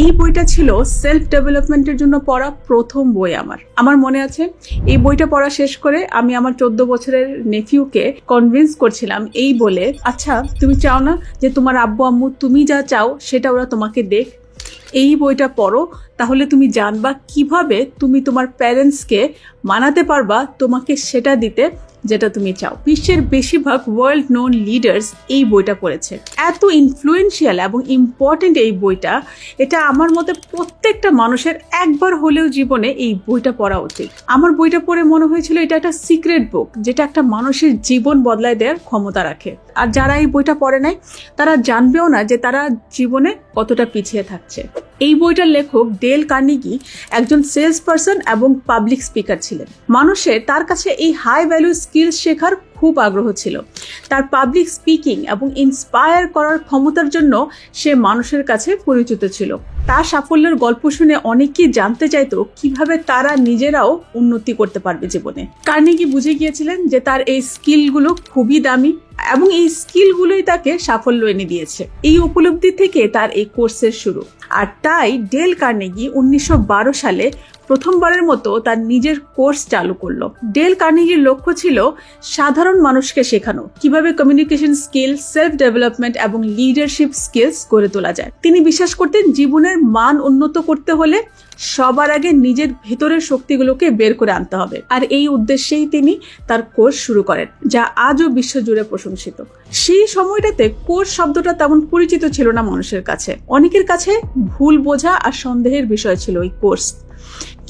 এই বইটা ছিল সেলফ ডেভেলপমেন্টের জন্য পড়া প্রথম বই। আমার মনে আছে এই বইটা পড়া শেষ করে আমি আমার 14 বছরের নেফিউকে কনভিন্স করছিলাম এই বলে, আচ্ছা তুমি চাও না যে তোমার আব্বু আম্মু তুমি যা চাও সেটা ওরা তোমাকে দেখ, এই বইটা পড়ো, তাহলে তুমি জানবা কিভাবে তুমি তোমার প্যারেন্টসকে মানাতে পারবা তোমাকে সেটা দিতে যেটা তুমি চাও। বিশ্বের বেশিরভাগ ওয়ার্ল্ড নোন লিডার্স এই বইটা পড়েছে। এত ইনফ্লুয়েন্সিয়াল এবং ইম্পর্টেন্ট এই বইটা, এটা আমার মতে প্রত্যেকটা মানুষের একবার হলেও জীবনে এই বইটা পড়া উচিত। আমার বইটা পড়ে মনে হয়েছিল এটা একটা সিক্রেট বুক, যেটা একটা মানুষের জীবন বদলায় দেওয়ার ক্ষমতা রাখে। আর যারা এই বইটা পড়ে নাই তারা জানবেও না যে তারা জীবনে কতটা পিছিয়ে থাকছে। এই বইটার লেখক ডেল কার্নেগি একজন সেলস পারসন এবং পাবলিক স্পিকার ছিলেন। মানুষের তার কাছে এই হাই ভ্যালু স্কিলস শেখার খুব আগ্রহ ছিল। তার পাবলিক স্পিকিং এবং ইন্সপায়ার করার ক্ষমতার জন্য সে মানুষের কাছে পরিচিত ছিল। তার সাফল্যের গল্প শুনে অনেকেই জানতে চাইতো কিভাবে তারা নিজেরাও উন্নতি করতে পারবে জীবনে। কার্নেগি বুঝে গিয়েছিলেন যে তার এই স্কিলগুলো খুবই দামি এবং এই স্কিলগুলোই তাকে সাফল্য এনে দিয়েছে। এই উপলব্ধি থেকে তার এই কোর্সের শুরু। আর তাই ডেল কার্নেগি 1912 সালে প্রথমবারের মতো তার নিজের কোর্স চালু করলো। ডেল কার্নেগির লক্ষ্য ছিল সাধারণ মানুষকে শেখানো কিভাবে কমিউনিকেশন স্কিল, সেলফ ডেভেলপমেন্ট এবং লিডারশিপ স্কিলস গড়ে তোলা যায়। তিনি বিশ্বাস করতেন জীবনের মান উন্নত করতে হলে সবার আগে নিজের ভেতরের শক্তিগুলোকে বের করে আনতে হবে। আর এই উদ্দেশ্যেই তিনি তার কোর্স শুরু করেন, যা আজও বিশ্বজুড়ে প্রশংসিত। সেই সময়টাতে কোর্স শব্দটা তেমন পরিচিত ছিল না মানুষের কাছে। অনেকের কাছে ভুল বোঝা আর সন্দেহের বিষয় ছিল এই কোর্স।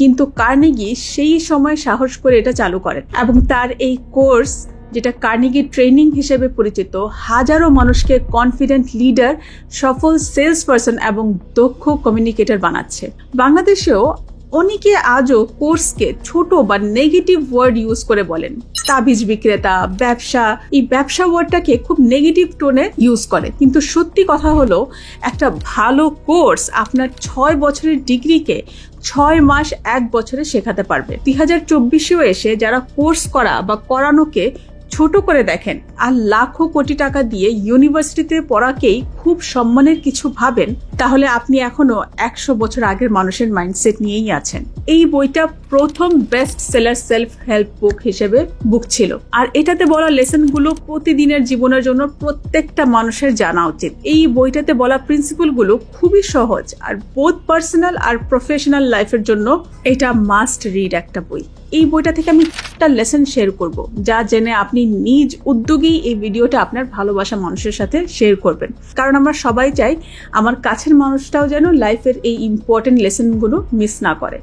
কিন্তু কার্নেগি সেই সময় সাহস করে এটা চালু করেন এবং তার এই কোর্স, যেটা কার্নেগি ট্রেনিং হিসেবে পরিচিত, হাজারো মানুষকে কনফিডেন্ট লিডার, সফল সেলস পারসন এবং দক্ষ কমিউনিকেটর বানাচ্ছে। বাংলাদেশেও অনেকে আজও কোর্সকে ছোট বা নেগেটিভ ওয়ার্ড ইউজ করে বলেন। তাবিজ বিক্রেতা, ব্যবসা, এই ব্যবসা ওয়ার্ডটাকে খুব নেগেটিভ টোনে ইউজ করে। কিন্তু সত্যি কথা হলো, একটা ভালো কোর্স আপনার 6 বছরের ডিগ্রিকে 6 মাস 1 বছরে শেখাতে পারবে। 2024-এও এসে যারা কোর্স করা বা করানোকে ছোট করে দেখেন আর লাখো কোটি টাকা দিয়ে ইউনিভার্সিটিতে পড়াকেই খুব সম্মানের কিছু ভাবেন, তাহলে আপনি এখনো 100 বছর আগের মানুষের মাইন্ডসেট নিয়েই আছেন। এই বইটা প্রথম best seller self help book হিসেবে বুক ছিল। আর এটাতে বলা লেসনগুলো প্রতিদিনের জীবনের জন্য প্রত্যেকটা মানুষের জানা উচিত। এই বইটাতে বলা প্রিন্সিপালগুলো খুবই সহজ, আর বোথ পার্সোনাল আর প্রফেশনাল লাইফের জন্য এটা মাস্ট রিড একটা বই। এই বইটা থেকে আমি একটা লেসন শেয়ার করব, যা জেনে আপনি নিজ উদ্যোগেই এই ভিডিওটা আপনার ভালোবাসা মানুষের সাথে শেয়ার করবেন। কারণ আমরা সবাই চাই আমার কাছের মানুষটাও যেন লাইফের এই ইম্পর্টেন্ট লেসনগুলো মিস না করে।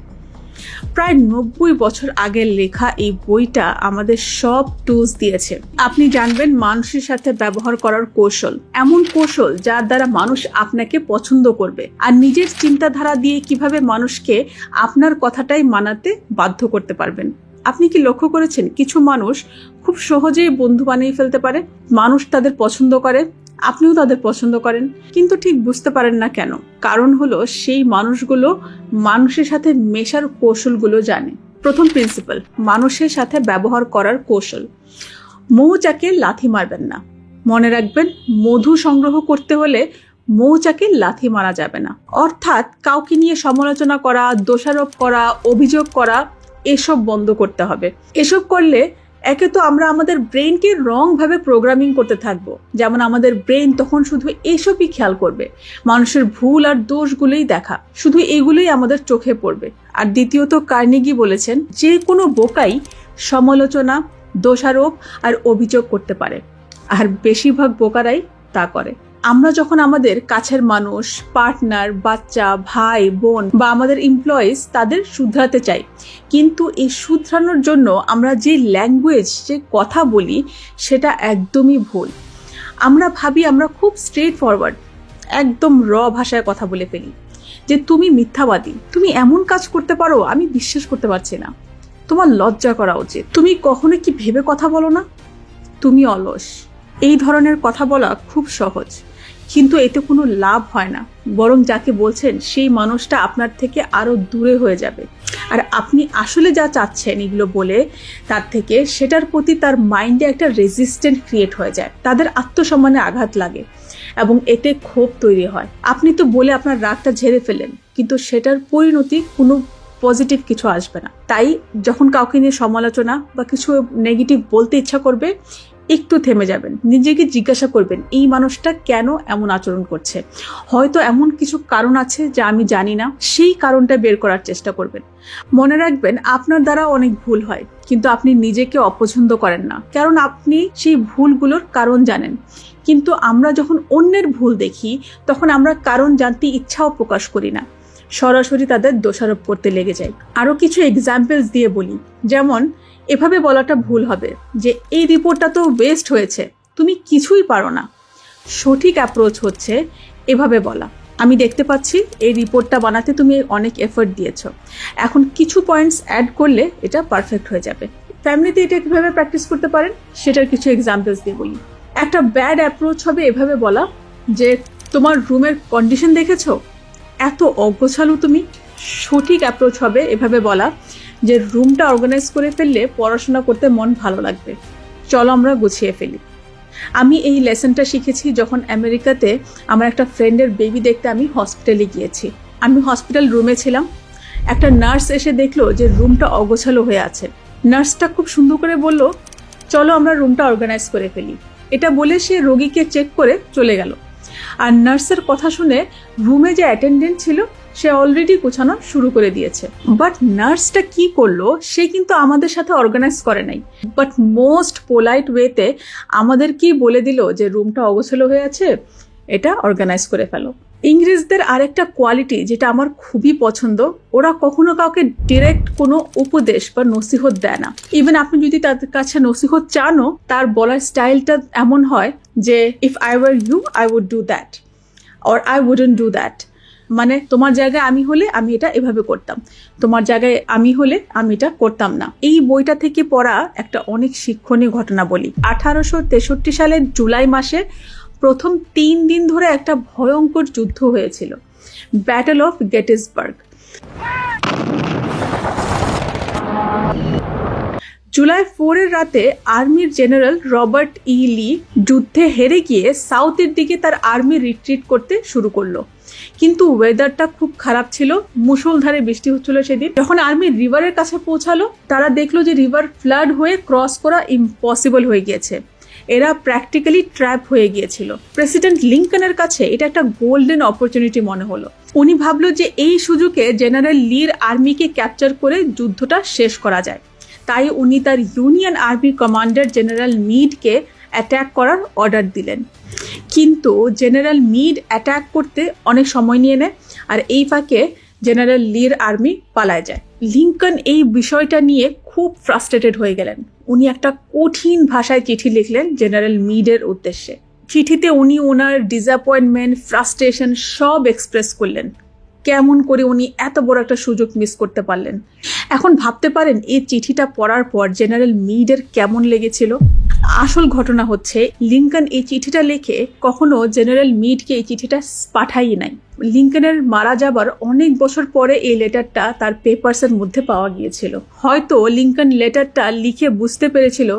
প্রায় 90 বছর আগের লেখা এই বইটা আমাদের সব টুলস দিয়েছে। আপনি জানবেন মানুষের সাথে ব্যবহার করার কৌশল, এমন কৌশল যার দ্বারা মানুষ আপনাকে পছন্দ করবে, আর নিজের চিন্তাধারা দিয়ে কিভাবে মানুষকে আপনার কথাটাই মানাতে বাধ্য করতে পারবেন। আপনি কি লক্ষ্য করেছেন কিছু মানুষ খুব সহজেই বন্ধু বানিয়ে ফেলতে পারে? মানুষ তাদের পছন্দ করে, আপনিও তাদের পছন্দ করেন, কিন্তু ঠিক বুঝতে পারেন না কেন। কারণ হলো সেই মানুষগুলো মানুষের সাথে মেশার কৌশলগুলো জানে। প্রথম প্রিন্সিপাল, মানুষের সাথে ব্যবহার করার কৌশল। মৌচাকে লাথি মারবেন না। মনে রাখবেন, মধু সংগ্রহ করতে হলে মৌচাকে লাথি মারা যাবে না। অর্থাৎ কাউকে নিয়ে সমালোচনা করা, দোষারোপ করা, অভিযোগ করা, এসব বন্ধ করতে হবে। এসব করলে একে তো আমরা আমাদের ব্রেনকে রংভাবে প্রোগ্রামিং করতে থাকবো, যেমন আমাদের ব্রেন তখন শুধু এসবই খেয়াল করবে, মানুষের ভুল আর দোষগুলোই দেখা, শুধু এগুলোই আমাদের চোখে পড়বে। আর দ্বিতীয়ত, কার্নেগি বলেছেন যে কোনো বোকাই সমালোচনা, দোষারোপ আর অভিযোগ করতে পারে, আর বেশিরভাগ বোকারাই তা করে। আমরা যখন আমাদের কাছের মানুষ, পার্টনার, বাচ্চা, ভাই, বোন বা আমাদের এমপ্লয়িজ তাদের শুধরাতে চাই, কিন্তু এই শুধরানোর জন্য আমরা যে ল্যাঙ্গুয়েজ, যে কথা বলি, সেটা একদমই ভুল। আমরা ভাবি আমরা খুব স্ট্রেট ফরওয়ার্ড, একদম র ভাষায় কথা বলে ফেলি যে তুমি মিথ্যাবাদী, তুমি এমন কাজ করতে পারো, আমি বিশ্বাস করতে পারছি না, তোমার লজ্জা করা উচিত, তুমি কখনো কি ভেবে কথা বলো না, তুমি অলস। এই ধরনের কথা বলা খুব সহজ, কিন্তু এতে কোনো লাভ হয় না, বরং যাকে বলছেন সেই মানুষটা আপনার থেকে আরো দূরে হয়ে যাবে। আর আপনি আসলে যা চাচ্ছেন এগুলো বলে তার থেকে, সেটার প্রতি তার মাইন্ডে একটা রেজিস্ট্যান্ট ক্রিয়েট হয়ে যায়, তাদের আত্মসম্মানে আঘাত লাগে। এবং এতে ক্ষোভ তৈরি হয়। আপনি তো বলে আপনার রাগটা ঝেড়ে ফেলেন, কিন্তু সেটার পরিণতি কোনো পজিটিভ কিছু আসবে না। তাই যখন কাউকে নিয়ে সমালোচনা বা কিছু নেগেটিভ বলতে ইচ্ছা করবে, একটু থেমে যাবেন, নিজেকে জিজ্ঞাসা করবেন এই মানুষটা কেন এমন আচরণ করছে। হয়তো এমন কিছু কারণ আছে যা আমি জানি না, সেই কারণটা বের করার চেষ্টা করবেন। মনে রাখবেন, আপনার দ্বারা অনেক ভুল হয়, কিন্তু আপনি নিজেকে অপছন্দ করেন না, কারণ আপনি সেই ভুলগুলোর কারণ জানেন। কিন্তু আমরা যখন অন্যের ভুল দেখি, তখন আমরা কারণ জানতে ইচ্ছাও প্রকাশ করি না, সরাসরি তাদের দোষারোপ করতে লেগে যাই। আরও কিছু এক্সাম্পলস দিয়ে বলি, যেমন এভাবে বলাটা ভুল হবে যে এই রিপোর্টটা তো ওয়েস্ট হয়েছে, তুমি কিছুই পারো না। সঠিক অ্যাপ্রোচ হচ্ছে এভাবে বলা, আমি দেখতে পাচ্ছি এই রিপোর্টটা বানাতে তুমি অনেক এফোর্ট দিয়েছো, এখন কিছু পয়েন্টস অ্যাড করলে এটা পারফেক্ট হয়ে যাবে। ফ্যামিলিতে এটা কিভাবে প্র্যাকটিস করতে পারেন সেটার কিছু এক্সাম্পলস দিয়ে বলি। একটা ব্যাড অ্যাপ্রোচ হবে এভাবে বলা যে তোমার রুমের কন্ডিশন দেখেছো, এত অগোছালো তুমি। সঠিক অ্যাপ্রোচ হবে এভাবে বলা যে রুমটা অর্গানাইজ করে ফেললে পড়াশোনা করতে মন ভালো লাগবে, চলো আমরা গুছিয়ে ফেলি। আমি এই লেসনটা শিখেছি যখন আমেরিকাতে আমার একটা ফ্রেন্ডের বেবি দেখতে আমি হসপিটালে গিয়েছি। আমি হসপিটাল রুমে ছিলাম, একটা নার্স এসে দেখলো যে রুমটা অগোছালো হয়ে আছে। নার্সটা খুব সুন্দর করে বলল, চলো আমরা রুমটা অর্গানাইজ করে ফেলি। এটা বলে সে রোগীকে চেক করে চলে গেল। আর নার্সের কথা শুনে রুমে যে অ্যাটেন্ডেন্ট ছিল সে অলরেডি গোছানো শুরু করে দিয়েছে। বাট নার্সটা কি করলো, সে কিন্তু আমাদের সাথে অর্গানাইজ করে নাই, বাট মোস্ট পোলাইট ওয়েতে আমাদেরকেই বলে দিল যে রুমটা অগোছালো হয়ে আছে, এটা অর্গানাইজ করে ফেলো। ইংরেজদের আরেকটা কোয়ালিটি যেটা আমার খুবই পছন্দ, ওরা কখনো কাউকে ডিরেক্ট কোনো উপদেশ বা নসিহত দেয় না। ইভেন আপনি যদি তাদের কাছে নসিহত চানও, তার বলার স্টাইলটা এমন হয় যে if I were you I would do that or I wouldn't do that. মানে তোমার জায়গায় আমি হলে আমি এটা এভাবে করতাম, তোমার জায়গায় আমি হলে আমি এটা করতাম না। এই বইটা থেকে পড়া একটা অনেক শিক্ষণীয় ঘটনা বলি। 1863 সালের জুলাই মাসে প্রথম 3 দিন ধরে একটা ভয়ঙ্কর যুদ্ধ হয়েছিল, ব্যাটল অফ গেটিসবার্গ। জুলাই 4 এর রাতে আর্মির জেনারেল রবার্ট ই লি যুদ্ধে হেরে গিয়ে সাউথের দিকে তার আর্মি রিট্রিট করতে শুরু করলো। কিন্তু ওয়েদারটা খুব খারাপ ছিল, মুষলধারে বৃষ্টি হচ্ছিল সেদিন। যখন আর্মি রিভারের কাছে পৌঁছালো, তারা দেখলো যে রিভার ফ্লাড হয়ে ক্রস করা ইম্পসিবল হয়ে গিয়েছে। এরা প্র্যাকটিক্যালি ট্র্যাপ হয়ে গিয়েছিল। প্রেসিডেন্ট লিঙ্কনের কাছে এটা একটা গোল্ডেন অপরচুনিটি মনে হলো। উনি ভাবলো যে এই সুযোগে জেনারেল লির আর্মিকে ক্যাপচার করে যুদ্ধটা শেষ করা যায়। তাই উনি তার ইউনিয়ন আর্মি কমান্ডার জেনারেল মিডকে অ্যাট্যাক করার অর্ডার দিলেন। কিন্তু জেনারেল মিড অ্যাট্যাক করতে অনেক সময় নিয়ে নেয়, আর এই ফাঁকে জেনারেল লির আর্মি পালায় যায়। লিঙ্কন এই বিষয়টা নিয়ে খুব ফ্রাস্ট্রেটেড হয়ে গেলেন। উনি একটা কঠিন ভাষায় চিঠি লিখলেন জেনারেল মিডের উদ্দেশ্যে। চিঠিতে উনি ওনার ডিসঅ্যাপয়েন্টমেন্ট, ফ্রাস্ট্রেশন সব এক্সপ্রেস করলেন। কেমন করে উনি এত বড় একটা সুযোগ মিস করতে পারলেন। এখন ভাবতে পারেন এই চিঠিটা পড়ার পর জেনারেল মিডের কেমন লেগেছিল। আসল ঘটনা হচ্ছে, লিঙ্কন এই চিঠিটা লিখে কখনো জেনারেল মিডকে এই চিঠিটা পাঠাই নাই। লিঙ্কনের মারা যাবার অনেক বছর পরে এই লেটারটা তার পেপারসের মধ্যে পাওয়া গিয়েছিল। হয়তো লিঙ্কন লেটারটা লিখে বুঝতে পেরেছিল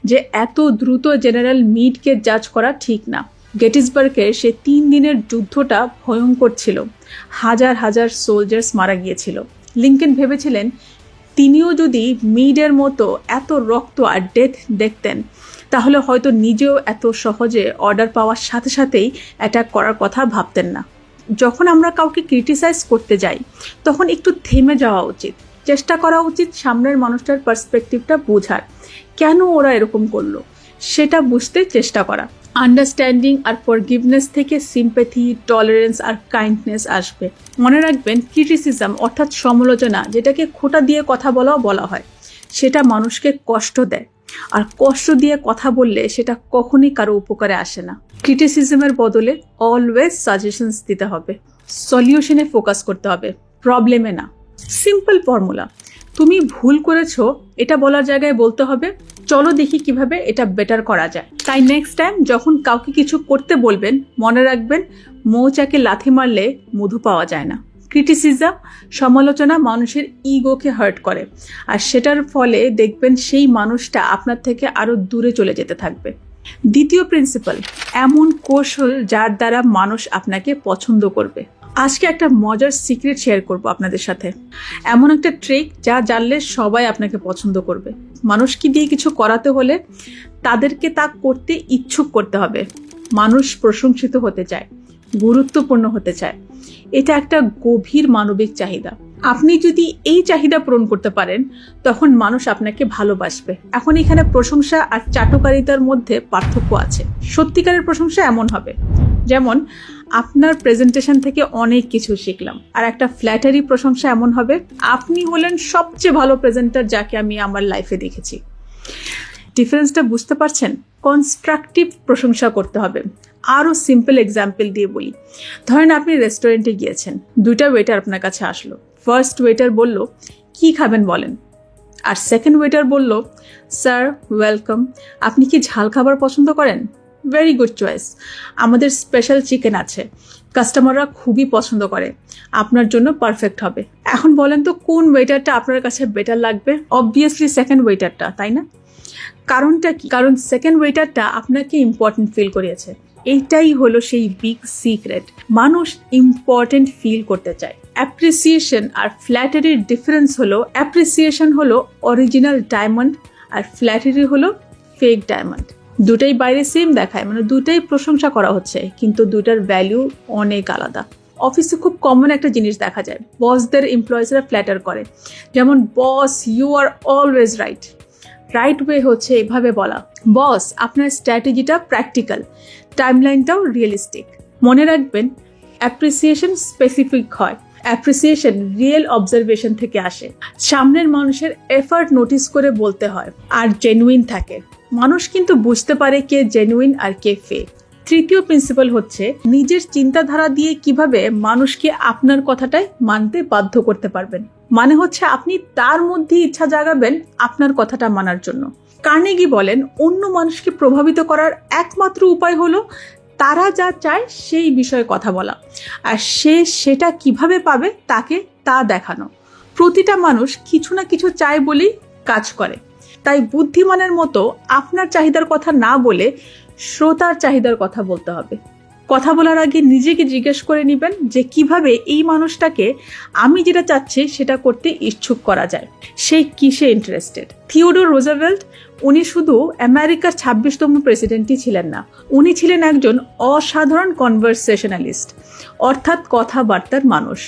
যে এত দ্রুত জেনারেল মিডকে জাজ করা ঠিক না। গেটিসবার্গের সে 3 দিনের যুদ্ধটা ভয়ঙ্কর ছিল, হাজার হাজার সোলজার্স মারা গিয়েছিল। লিঙ্কন ভেবেছিলেন তিনিও যদি মিডের মতো এত রক্ত আর ডেথ দেখতেন, তাহলে হয়তো নিজেও এত সহজে অর্ডার পাওয়ার সাথে সাথেই অ্যাটাক করার কথা ভাবতেন না। যখন আমরা কাউকে ক্রিটিসাইজ করতে যাই, তখন একটু থেমে যাওয়া উচিত, চেষ্টা করা উচিত সামনের মানুষটার পার্সপেক্টিভটা বোঝার, কেন ওরা এরকম করলো সেটা বুঝতে চেষ্টা করা। আন্ডারস্ট্যান্ডিং আর ফরগিভনেস থেকে সিম্প্যাথি, টলারেন্স আর কাইন্ডনেস আসবে। মনে রাখবেন, ক্রিটিসিজম অর্থাৎ সমালোচনা, যেটাকে খোঁটা দিয়ে কথা বলা হয়, সেটা মানুষকে কষ্ট দেয়। আর কষ্ট দিয়ে কথা বললে সেটা কখনই কারো উপকারে আসে না। ক্রিটিসিজমের বদলে অলওয়েজ সাজেশনস দিতে হবে, সলিউশনে ফোকাস করতে হবে, প্রবলেমে না। সিম্পল ফর্মুলা, তুমি ভুল করেছো এটা বলার জায়গায় বলতে হবে চলো দেখি কিভাবে এটা বেটার করা যায়। তাই নেক্সট টাইম যখন কাউকে কিছু করতে বলবেন, মনে রাখবেন মৌচাকে লাথি মারলে মধু পাওয়া যায় না। ক্রিটিসিজম, সমালোচনা মানুষের ইগোকে হার্ট করে, আর সেটার ফলে দেখবেন সেই মানুষটা আপনার থেকে আরো দূরে চলে যেতে থাকবে। দ্বিতীয় প্রিন্সিপাল, এমন কৌশল যার দ্বারা মানুষ আপনাকে পছন্দ করবে। আজকে একটা মজার সিক্রেট শেয়ার করব আপনাদের সাথে। এমন একটা ট্রিক যা জানলে সবাই আপনাকে পছন্দ করবে। মানুষকে দিয়ে কিছু করাতে হলে তাদেরকে তা করতে ইচ্ছুক করতে হবে। মানুষ প্রশংসিত হতে চায়, গুরুত্বপূর্ণ হতে চায়। এটা একটা গভীর মানবিক চাহিদা। আপনি যদি এই চাহিদা পূরণ করতে পারেন, তখন মানুষ আপনাকে ভালোবাসবে। এখন এখানে প্রশংসা আর চাটুকারিতার মধ্যে পার্থক্য আছে। সত্যিকারের প্রশংসা এমন হবে, যেমন আপনার প্রেজেন্টেশন থেকে অনেক কিছু শিখলাম। আর একটা ফ্ল্যাটারি প্রশংসা এমন হবে, আপনি হলেন সবচেয়ে ভালো প্রেজেন্টার যাকে আমি আমার লাইফে দেখেছি। ডিফারেন্সটা বুঝতে পারছেন? কনস্ট্রাকটিভ প্রশংসা করতে হবে। আরও সিম্পল এক্সাম্পল দিয়ে বলি। ধরেন আপনি রেস্টুরেন্টে গিয়েছেন, দুইটা ওয়েটার আপনার কাছে আসলো। ফার্স্ট ওয়েটার বলল, কি খাবেন বলেন? আর সেকেন্ড ওয়েটার বলল, স্যার ওয়েলকাম, আপনি কি ঝাল খাবার পছন্দ করেন? ভেরি গুড চয়েস, আমাদের স্পেশাল চিকেন আছে, কাস্টমাররা খুবই পছন্দ করে, আপনার জন্য পারফেক্ট হবে। এখন বলেন তো কোন ওয়েটারটা আপনার কাছে বেটার লাগবে? অবভিয়াসলি সেকেন্ড ওয়েটারটা, তাই না? কারণটা কি? কারণ সেকেন্ড ওয়েটারটা আপনাকে ইম্পর্টেন্ট ফিল করিয়েছে। এইটাই হলো সেই বিগ সিক্রেট। মানুষ ইম্পর্টেন্ট ফিল করতে চায়। অ্যাপ্রিসিয়েশন আর ফ্ল্যাটারির ডিফারেন্স হলো, অ্যাপ্রিসিয়েশন হলো অরিজিনাল ডায়মন্ড আর ফ্ল্যাটারি হলো ফেক ডায়মন্ড। দুটাই বাইরে সেম দেখায়, মানে দুটাই প্রশংসা করা হচ্ছে, কিন্তু দুটার ভ্যালু অনেক আলাদা। অফিসে খুব কমন একটা জিনিস দেখা যায়, বসদের এমপ্লয়িজরা ফ্ল্যাটার করে। যেমন, boss you are always right. Right way হচ্ছে এভাবে বলা, বস আপনার স্ট্র্যাটেজিটা প্র্যাকটিক্যাল, টাইমলাইনটাও রিয়েলিস্টিক। মনে রাখবেন, অ্যাপ্রিসিয়েশন স্পেসিফিক হয়, অ্যাপ্রিসিয়েশন রিয়েল অবজারভেশন থেকে আসে। সামনের মানুষের এফার্ট নোটিস করে বলতে হয়, আর জেনুইন থাকে। মানুষ কিন্তু বুঝতে পারে কে জেনুইন আর কে ফেক। তৃতীয় প্রিন্সিপাল হচ্ছে, নিজের চিন্তাধারা দিয়ে কিভাবে মানুষকে আপনার কথাটাই মানতে বাধ্য করতে পারবেন। মানে হচ্ছে আপনি তার মধ্যে ইচ্ছা জাগাবেন আপনার কথাটা মানার জন্য। কার্নেগি বলেন, অন্য মানুষকে প্রভাবিত করার একমাত্র উপায় হলো তারা যা চায় সেই বিষয়ে কথা বলা, আর সে সেটা কিভাবে পাবে তাকে তা দেখানো। প্রতিটা মানুষ কিছু না কিছু চায় বলেই কাজ করে। তাই বুদ্ধিমানের মতো আপনার চাহিদার কথা না বলে শ্রোতার চাহিদার কথা বলতে হবে। কথা বলার আগে নিজেকে জিজ্ঞেস করে নেবেন যে কিভাবে এই মানুষটাকে আমি যেটা চাচ্ছি সেটা করতে ইচ্ছুক করা যায়, সে কিসে ইন্টারেস্টেড। থিওডোর রুজভেল্ট, উনি শুধু আমেরিকার 26তম প্রেসিডেন্টই ছিলেন না, উনি ছিলেন একজন অসাধারণ কনভারসেশনালিস্ট, অর্থাৎ কথাবার্তার মানুষ।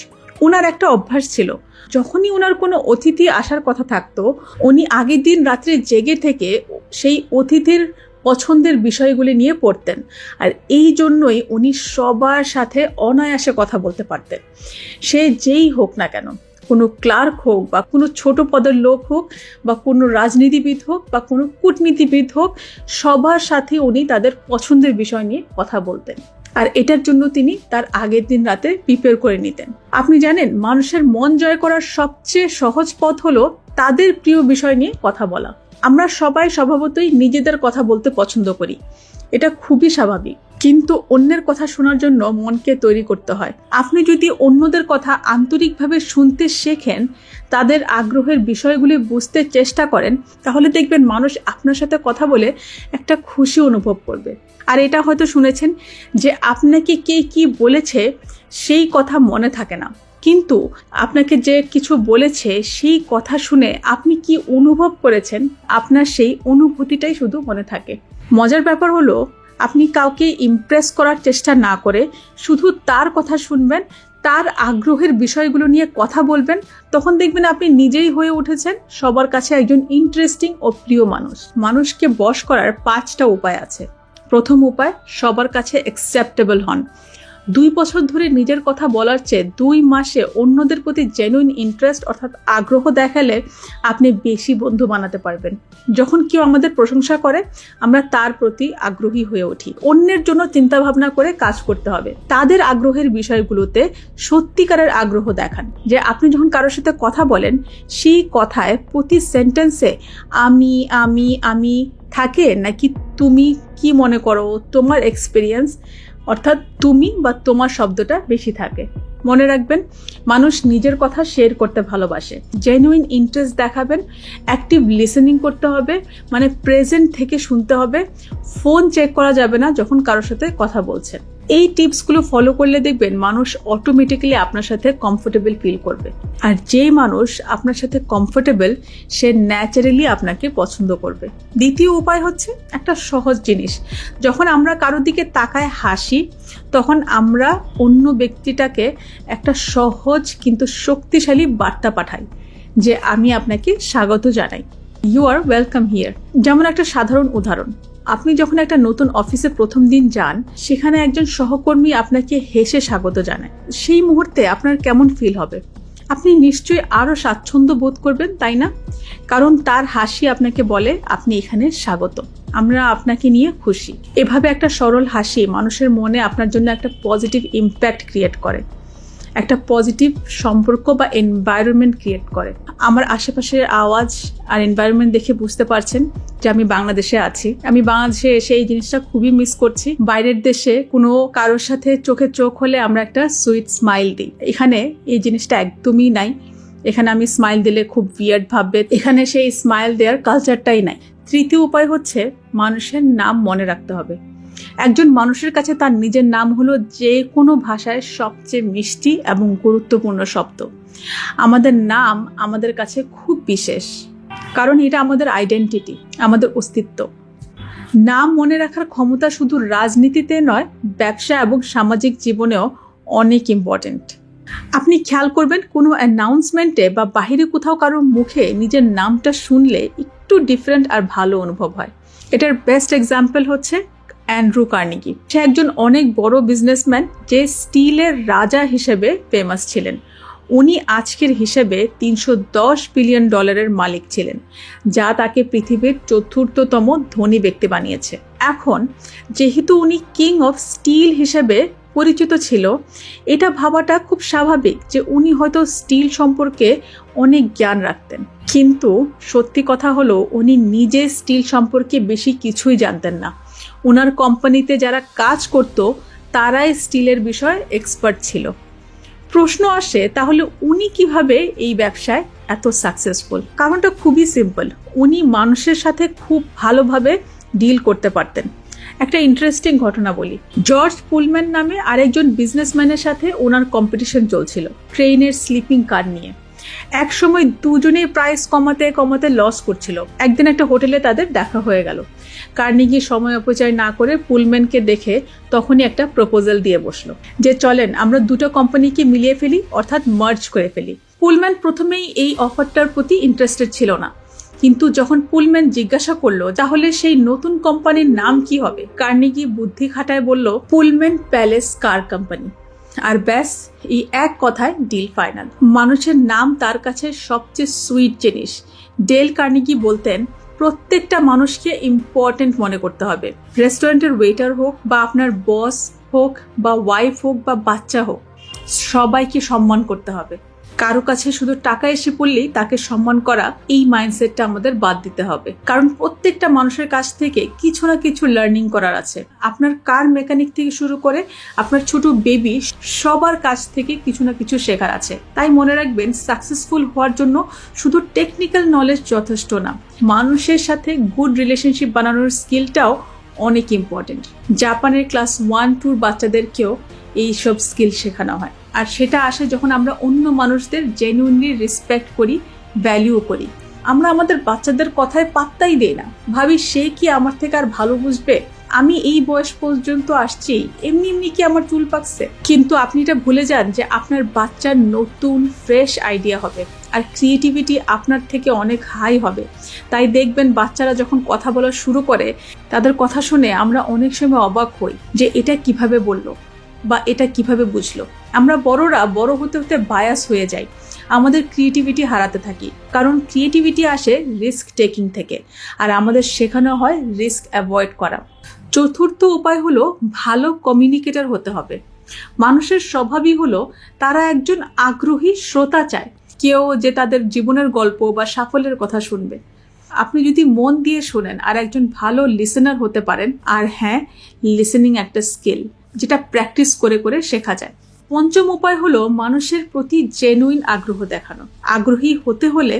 উনার একটা অভ্যাস ছিল, যখনই উনার কোনো অতিথি আসার কথা থাকতো, উনি আগের দিন রাত্রে জেগে থেকে সেই অতিথির পছন্দের বিষয়গুলি নিয়ে পড়তেন। আর এই জন্যই উনি সবার সাথে অনায়াসে কথা বলতে পারতেন। সে যেই হোক না কেন, কোনো ক্লার্ক হোক বা কোনো ছোট পদের লোক হোক বা কোনো রাজনীতিবিদ হোক বা কোনো কূটনীতিবিদ হোক, সবার সাথে উনি তাদের পছন্দের বিষয় নিয়ে কথা বলতেন। আর এটার জন্য তিনি তার আগের দিন রাতে প্রিপেয়ার করে নিতেন। আপনি জানেন, মানুষের মন জয় করার সবচেয়ে সহজ পথ হলো তাদের প্রিয় বিষয় নিয়ে কথা বলা। আমরা সবাই স্বভাবতই নিজেদের কথা বলতে পছন্দ করি, এটা খুবই স্বাভাবিক। কিন্তু অন্যের কথা শোনার জন্য মনকে তৈরি করতে হয়। আপনি যদি অন্যদের কথা আন্তরিকভাবে শুনতে শেখেন, তাদের আগ্রহের বিষয়গুলি বুঝতে চেষ্টা করেন, তাহলে দেখবেন মানুষ আপনার সাথে কথা বলে একটা খুশি অনুভব করবে। আর এটা হয়তো শুনেছেন যে আপনাকে কে কি বলেছে সেই কথা মনে থাকে না, কিন্তু আপনাকে যে কিছু বলেছে সেই কথা শুনে আপনি কি অনুভব করেছেন, আপনার সেই অনুভূতিটাই শুধু মনে থাকে। মজার ব্যাপার হলো, আপনি কাউকে ইমপ্রেস করার চেষ্টা না করে শুধু তার কথা শুনবেন, তার আগ্রহের বিষয়গুলো নিয়ে কথা বলবেন, তখন দেখবেন আপনি নিজেই হয়ে উঠেছেন সবার কাছে একজন ইন্টারেস্টিং ও প্রিয় মানুষ। মানুষকে বশ করার 5টা উপায় আছে। প্রথম উপায়, সবার কাছে অ্যাকসেপ্টেবল হন। 2 বছর ধরে নিজের কথা বলার চেয়ে 2 মাসে অন্যদের প্রতি জেনুইন ইন্টারেস্ট অর্থাৎ আগ্রহ দেখালে আপনি বেশি বন্ধু বানাতে পারবেন। যখন কেউ আমাদের প্রশংসা করে, আমরা তার প্রতি আগ্রহী হয়ে উঠি। অন্যের জন্য চিন্তা ভাবনা করে কাজ করতে হবে। তাদের আগ্রহের বিষয়গুলোতে সত্যিকারের আগ্রহ দেখান। যে আপনি যখন কারোর সাথে কথা বলেন, সেই কথায় প্রতি সেন্টেন্সে আমি আমি আমি থাকে, নাকি তুমি কি মনে করো, তোমার এক্সপিরিয়েন্স, অর্থাৎ তুমি বা তোমার শব্দটা বেশি থাকে। মনে রাখবেন, মানুষ নিজের কথা শেয়ার করতে ভালোবাসে। জেনুইন ইন্টারেস্ট দেখাবেন, অ্যাক্টিভ লিসেনিং করতে হবে, মানে প্রেজেন্ট থেকে শুনতে হবে। ফোন চেক করা যাবে না যখন কারোর সাথে কথা বলছেন। এই টিপসগুলো ফলো করলে দেখবেন মানুষ অটোমেটিক্যালি আপনার সাথে কমফোর্টেবল ফিল করবে। আর যেই মানুষ আপনার সাথে কমফোর্টেবল, সে ন্যাচারালি আপনাকে পছন্দ করবে। দ্বিতীয় উপায় হচ্ছে একটা সহজ জিনিস। যখন আমরা কারোর দিকে তাকায় হাসি, তখন আমরা অন্য ব্যক্তিটাকে একটা সহজ কিন্তু শক্তিশালী বার্তা পাঠাই যে আমি আপনাকে স্বাগত জানাই, ইউ আর ওয়েলকাম হিয়ার। যেমন একটা সাধারণ উদাহরণ, আপনি যখন একটা নতুন অফিসে প্রথম দিন যান, সেখানে একজন সহকর্মী আপনাকে হেসে স্বাগত জানায়, সেই মুহূর্তে আপনার কেমন ফিল হবে? আপনি নিশ্চয়ই আরও স্বাচ্ছন্দ্য বোধ করবেন, তাই না? কারণ তার হাসি আপনাকে বলে আপনি এখানে স্বাগত, আমরা আপনাকে নিয়ে খুশি। এভাবে একটা সরল হাসি মানুষের মনে আপনার জন্য একটা পজিটিভ ইম্প্যাক্ট ক্রিয়েট করে, একটা পজিটিভ সম্পর্ক বা এনভায়রনমেন্ট ক্রিয়েট করে। আমার আশেপাশের আওয়াজ আর এনভায়রনমেন্ট দেখে বুঝতে পারছেন যে আমি বাংলাদেশে আছি। আমি বাংলাদেশে এসে এই জিনিসটা খুবই মিস করছি। বাইরের দেশে কোনো কারোর সাথে চোখে চোখ হলে আমরা একটা সুইট স্মাইল দিই, এখানে এই জিনিসটা একদমই নাই। এখানে আমি স্মাইল দিলে খুব উইয়ার্ড ভাববে, এখানে সেই স্মাইল দেওয়ার কালচারটাই নাই। তৃতীয় উপায় হচ্ছে মানুষের নাম মনে রাখতে হবে। একজন মানুষের কাছে তার নিজের নাম হলো যে কোনো ভাষায় সবচেয়ে মিষ্টি এবং গুরুত্বপূর্ণ শব্দ। আমাদের নাম আমাদের কাছে খুব বিশেষ, কারণ এটা আমাদের আইডেন্টিটি, আমাদের অস্তিত্ব। নাম মনে রাখার ক্ষমতা শুধু রাজনীতিতে নয়, ব্যবসা এবং সামাজিক জীবনেও অনেক ইম্পর্টেন্ট। আপনি খেয়াল করবেন কোনো অ্যানাউন্সমেন্টে বা বাহিরে কোথাও কারোর মুখে নিজের নামটা শুনলে একটু ডিফারেন্ট আর ভালো অনুভব হয়। এটার বেস্ট এক্সাম্পল হচ্ছে অ্যান্ড্রু কার্নেগি। সে একজন অনেক বড় বিজনেসম্যান যে স্টিলের রাজা হিসেবে ফেমাস ছিলেন। উনি আজকের হিসেবে $310 বিলিয়ন মালিক ছিলেন, যা তাকে পৃথিবীর ৪র্থতম ধনী ব্যক্তি বানিয়েছে। এখন যেহেতু উনি কিং অফ স্টিল হিসেবে পরিচিত ছিল, এটা ভাবাটা খুব স্বাভাবিক যে উনি হয়তো স্টিল সম্পর্কে অনেক জ্ঞান রাখতেন। কিন্তু সত্যি কথা হলো উনি নিজে স্টিল সম্পর্কে বেশি কিছুই জানতেন না। ওনার কোম্পানিতে যারা কাজ করত তারাই স্টিলের বিষয়ে এক্সপার্ট ছিল। প্রশ্ন আসে, তাহলে উনি কিভাবে এই ব্যবসায় এত সাকসেসফুল? কারণটা খুবই সিম্পল, উনি মানুষের সাথে খুব ভালোভাবে ডিল করতে পারতেন। একটা ইন্টারেস্টিং ঘটনা বলি। জর্জ পুলম্যান নামে আরেকজন বিজনেসম্যানের সাথে ওনার কম্পিটিশন চলছিল ট্রেনের স্লিপিং কার নিয়ে। এক সময় দুজনেই প্রাইস কমাতে কমাতে লস করছিল। একদিন একটা হোটেলে তাদের দেখা হয়ে গেল। কার্নেগি সময় অপচয় না করে পুলম্যানকে দেখে তখনই একটা প্রপোজাল দিয়ে বসলো যে চলেন আমরা দুটো কোম্পানিকে মিলিয়ে ফেলি, অর্থাৎ মার্জ করে ফেলি। পুলম্যান প্রথমেই এই অফারটার প্রতি ইন্টারেস্টেড ছিল না, কিন্তু যখন পুলম্যান জিজ্ঞাসা করলো তাহলে সেই নতুন কোম্পানির নাম কি হবে, কার্নেগি বুদ্ধি খাটায় বলল পুলম্যান প্যালেস কার কোম্পানি। আর ব্যাস, এই এক কথায় ডিল ফাইনাল। মানুষের নাম তার কাছে সবচেয়ে সুইট জিনিস। ডেল কার্নেগি বলতেন প্রত্যেকটা মানুষকে ইম্পর্টেন্ট মনে করতে হবে। রেস্টুরেন্টের ওয়েটার হোক বা আপনার বস হোক বা ওয়াইফ হোক বা বাচ্চা হোক, সবাইকে সম্মান করতে হবে। কারো কাছে শুধু টাকা এসে পড়লেই তাকে সম্মান করা, এই মাইন্ডসেটটা আমাদের বাদ দিতে হবে। কারণ প্রত্যেকটা মানুষের কাছ থেকে কিছু না কিছু লার্নিং করার আছে। আপনার কার মেকানিক থেকে শুরু করে আপনার ছোট বেবি, সবার কাছ থেকে কিছু না কিছু শেখার আছে। তাই মনে রাখবেন, সাকসেসফুল হওয়ার জন্য শুধু টেকনিক্যাল নলেজ যথেষ্ট না, মানুষের সাথে গুড রিলেশনশিপ বানানোর স্কিলটাও অনেক ইম্পর্টেন্ট। জাপানের ক্লাস 1-2 বাচ্চাদেরকেও এইসব স্কিল শেখানো হয়। আর সেটা আসে যখন আমরা অন্য মানুষদের জেনুইনলি রেসপেক্ট করি, ভ্যালিউ করি। আমরা আমাদের বাচ্চাদের কথায় পাত্তাই দেই না, ভাবি সে কি আমার থেকে আর ভালো বুঝবে, আমি এই বয়স পর্যন্ত আসছি, এমনি এমনি কি আমার চুল পাকছে। কিন্তু আপনি এটা ভুলে যান যে আপনার বাচ্চার নতুন ফ্রেশ আইডিয়া হবে আর ক্রিয়েটিভিটি আপনার থেকে অনেক হাই হবে। তাই দেখবেন বাচ্চারা যখন কথা বলা শুরু করে, তাদের কথা শুনে আমরা অনেক সময় অবাক হই যে এটা কিভাবে বললো বা এটা কিভাবে বুঝলো। আমরা বড়রা বড় হতে হতে বায়াস হয়ে যাই, আমাদের ক্রিয়েটিভিটি হারাতে থাকি। কারণ ক্রিয়েটিভিটি আসে রিস্ক টেকিং থেকে, আর আমাদের শেখানো হয় রিস্ক অ্যাভয়েড করা। চতুর্থ উপায় হলো ভালো কমিউনিকেটর হতে হবে। মানুষের স্বভাবই হলো তারা একজন আগ্রহী শ্রোতা চায়, কেউ যে তাদের জীবনের গল্প বা সাফল্যের কথা শুনবে। আপনি যদি মন দিয়ে শোনেন আর একজন ভালো লিসেনার হতে পারেন। আর হ্যাঁ, লিসেনিং একটা স্কিল যেটা প্র্যাকটিস করে করে শেখা যায়। পঞ্চম উপায় হলো মানুষের প্রতি জেনুইন আগ্রহ দেখানো। আগ্রহী হতে হলে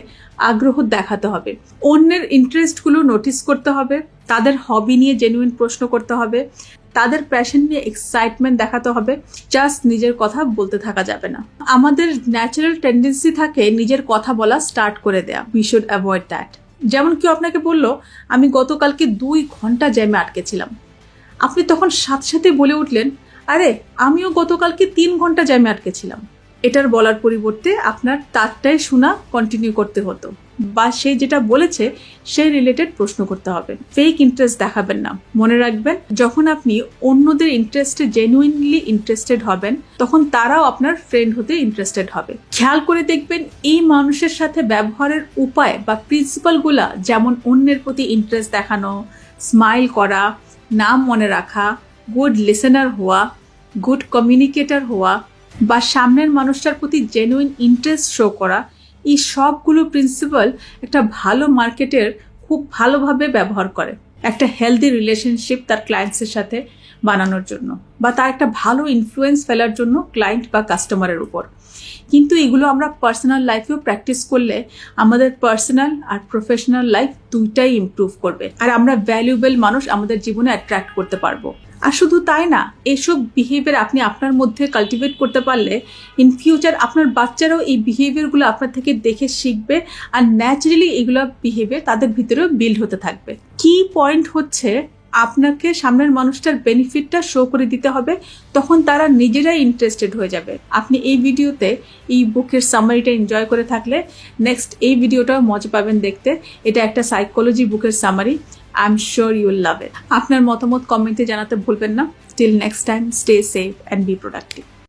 আগ্রহ দেখাতে হবে, অন্যের ইন্টারেস্টগুলো নোটিস করতে হবে, তাদের হবি নিয়ে জেনুইন প্রশ্ন করতে হবে, তাদের প্যাশন নিয়ে এক্সাইটমেন্ট দেখাতে হবে। জাস্ট নিজের কথা বলতে থাকা যাবে না। আমাদের ন্যাচারাল টেন্ডেন্সি থাকে নিজের কথা বলা স্টার্ট করে দেয়া। We should avoid that. যেমন কেউ আপনাকে বললো আমি গতকালকে 2 ঘন্টা জ্যামে আটকেছিলাম, আপনি তখন সাথে সাথে বলে উঠলেন আরে আমিও গতকালকে 3 ঘন্টা জ্যামে আটকেছিলাম। এটার বলার পরিবর্তে আপনার তারটাই শোনা কন্টিনিউ করতে হতো, বা সে যেটা বলেছে সেই রিলেটেড প্রশ্ন করতে হবে। ফেক ইন্টারেস্ট দেখাবেন না। মনে রাখবেন, যখন আপনি অন্যদের ইন্টারেস্টে জেনুইনলি ইন্টারেস্টেড হবেন তখন তারাও আপনার ফ্রেন্ড হতে ইন্টারেস্টেড হবে। খেয়াল করে দেখবেন এই মানুষের সাথে ব্যবহারের উপায় বা প্রিন্সিপালগুলা, যেমন অন্যের প্রতি ইন্টারেস্ট দেখানো, স্মাইল করা, নাম মনে রাখা, গুড লিসেনার হওয়া, গুড কমিউনিকেটর হওয়া, বা সামনের মানুষটার প্রতি জেনুইন ইন্টারেস্ট শো করা, এই সবগুলো প্রিন্সিপাল একটা ভালো মার্কেটের খুব ভালোভাবে ব্যবহার করে একটা হেলদি রিলেশনশিপ তার ক্লায়েন্টসের সাথে বানানোর জন্য, বা তার একটা ভালো ইনফ্লুয়েন্স ফেলার জন্য ক্লায়েন্ট বা কাস্টমারের উপর। কিন্তু এগুলো আমরা পার্সোনাল লাইফেও প্র্যাকটিস করলে আমাদের পার্সোনাল আর প্রফেশনাল লাইফ দুইটাই ইমপ্রুভ করবে, আর আমরা ভ্যালুয়েবল মানুষ আমাদের জীবনে অ্যাট্রাক্ট করতে পারবো। আর শুধু তাই না, এসব বিহেভিয়ার আপনি আপনার মধ্যে কাল্টিভেট করতে পারলে ইন ফিউচার আপনার বাচ্চারাও এই বিহেভিয়ারগুলো আপনার থেকে দেখে শিখবে, আর ন্যাচারালি এগুলো বিহেভিয়ার তাদের ভিতরেও বিল্ড হতে থাকবে। কি পয়েন্ট হচ্ছে, আপনাকে সামনের মানুষটার বেনিফিটটা শো করে দিতে হবে, তখন তারা নিজেরাই ইন্টারেস্টেড হয়ে যাবে। আপনি এই ভিডিওতে এই বুকের সামারিটা এনজয় করে থাকলে নেক্সট এই ভিডিওটাও মজা পাবেন দেখতে। এটা একটা সাইকোলজি বুকের summary. I am sure you will love it. আপনার মতামত কমেন্টে জানাতে ভুলবেন না। Till next time, stay safe and be productive.